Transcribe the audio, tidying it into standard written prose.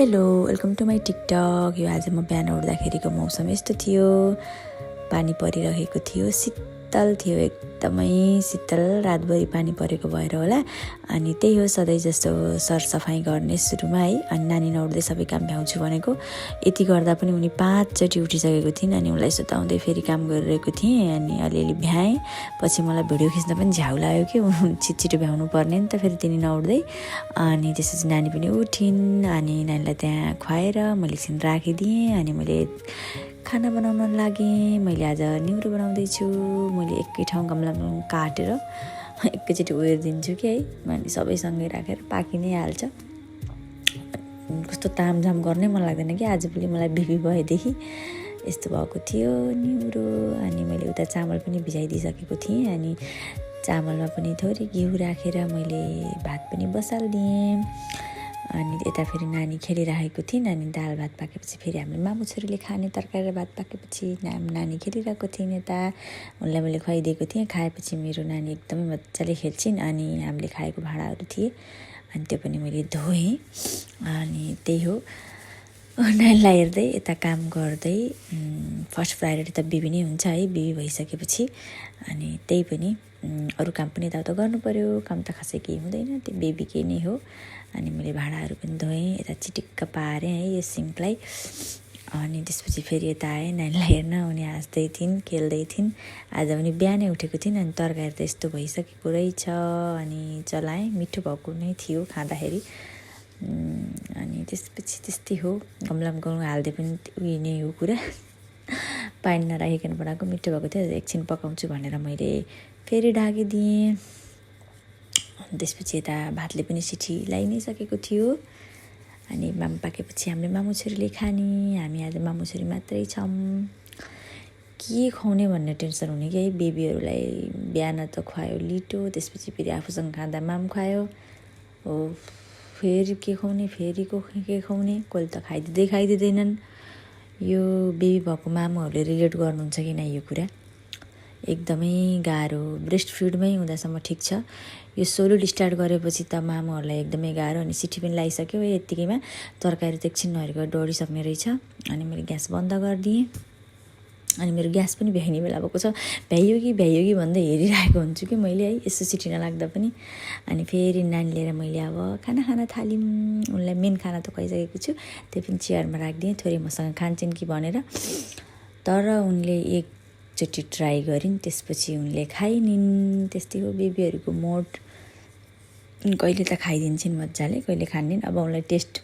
Hello welcome to my TikTok. यो आज म बिहान उठ्दाखेरिको मौसम यस्तो थियो, पानी परिरहेको थियो, शीतल थियो, एकदमै शीतल, रातभरि पानी परेको भएर होला। अनि त्यही हो सधैँ जस्तो सरसफाइ गर्ने सुरुमा है। अनि नानी नउठ्दै सबै काम भ्याउँछु भनेको, यति गर्दा पनि उनी 5 चोटि उठिसकेको थिइन्। अनि उनलाई सुताउँदै फेरि काम गरिरहेको थिएँ। अनि अलिअलि भ्याएँ, पछि मलाई भिडियो खिच्न पनि झ्याउ लाग्यो कि छिटो भ्याउनु पर्ने नि त फेरि तिनी नउठ्दै। अनि त्यसपछि नानी पनि उठिन्। अनि नानीलाई त्यहाँ खुवाएर मैले एकछिन राखिदिएँ। अनि मैले खाना बनाउन लागेँ। मैले आज निउरो बनाउँदैछु। मैले एकै ठाउँ गमलामा काटेर एकैचोटि दिन्छु कि है, अनि सबैसँगै राखेर पाकि नै हाल्छ। कस्तो तामझाम गर्नै मन लाग्दैन कि आजभोलि मलाई बिबी भएदेखि यस्तो भएको थियो निउरो। अनि मैले उता चामल पनि भिजाइदिइसकेको थिएँ। अनि चामलमा पनि थोरै घिउ राखेर मैले भात पनि बसालिदिएँ। अनि यता फेरि नानी खेलिरहेको थिइन्। अनि दाल भात पाकेपछि फेरि हामीले मामु छोरीले खाने तरकारी र भात पाकेपछि नानी खेलिरहेको थिइन्। यता उनलाई मैले खुवाइदिएको थिएँ। खाएपछि मेरो नानी एकदमै मजाले खेल्छिन्। अनि हामीले खाएको भाँडाहरू थिए, अनि त्यो पनि मैले धोएँ। अनि त्यही हो, नानीलाई हेर्दै यता काम गर्दै। फर्स्ट प्रायोरिटी त बेबी नै हुन्छ है, बेबी भइसकेपछि। अनि त्यही पनि अरू काम पनि यताउता गर्नु पऱ्यो, काम त खासै केही हुँदैन, त्यो बेबीकै नै हो। अनि मैले भाँडाहरू पनि धोएँ, यता चिटिक्क पारेँ है यो सिङ्कलाई। अनि त्यसपछि फेरि यता आएँ नानीलाई हेर्न। उनी हाँस्दै थिइन्, खेल्दै थिइन्। आज उनी बिहानै उठेको थिइन्। अनि तरकारी त यस्तो भइसकेको रहेछ। अनि चलाएँ, मिठो भएको नै थियो खाँदाखेरि। अनि त्यसपछि त्यस्तै हो, गमलामा गहुँ हाल्दै पनि उयो नै हो कुरा। पानी नराखिकन बनाएको मिठो भएको थियो। एकछिन पकाउँछु भनेर मैले फेरि ढाकिदिएँ। त्यसपछि यता भातले पनि सिटी लगाइ नै सकेको थियो। अनि माम पाकेपछि हामीले मामु छोरीले खाने, हामी आज मामु छोरी मात्रै छौँ। के खुवाउने भन्ने टेन्सन हुने कि है, बेबीहरूलाई बिहान त खुवायो लिटो, त्यसपछि फेरि आफूसँग खाँदा माम खुवायो हो, फेरि के खुवाउने, फेरि के खुवाउने, कहिले त खाइदिँदैनन्। यो बेबी भएको मामुहरूले रिलेट गर्नुहुन्छ कि नै यो कुरा, एकदमै गाह्रो। ब्रेस्ट फिडमै हुँदासम्म ठिक छ, यो सोलिड स्टार्ट गरेपछि त मामुहरूलाई एकदमै गाह्रो। अनि सिटी पनि लगाइसक्यो, यत्तिकैमा तरकारी त एकछिन नहेरेको डढिसक्ने रहेछ। अनि मैले ग्यास बन्द गरिदिएँ। अनि मेरो ग्यास पनि भ्याइने बेला भएको छ, भ्याइयो कि भन्दै हेरिरहेको हुन्छु कि मैले है, यसो सिटी नलाग्दा पनि। अनि फेरि नानी लिएर मैले अब खाना खान थाल्यौँ। उनलाई मेन खाना त खुवाइसकेको छु, त्यो पनि चेयरमा राखिदिएँ, थोरै मसँग खान्छन् कि भनेर। तर उनले एकचोटि ट्राई गरिन्, त्यसपछि उनले खाइनिन्। त्यस्तै हो बेबीहरूको मोड, कहिले त खाइदिन्छन् मजाले, कहिले खान्दिन्। अब उनलाई टेस्ट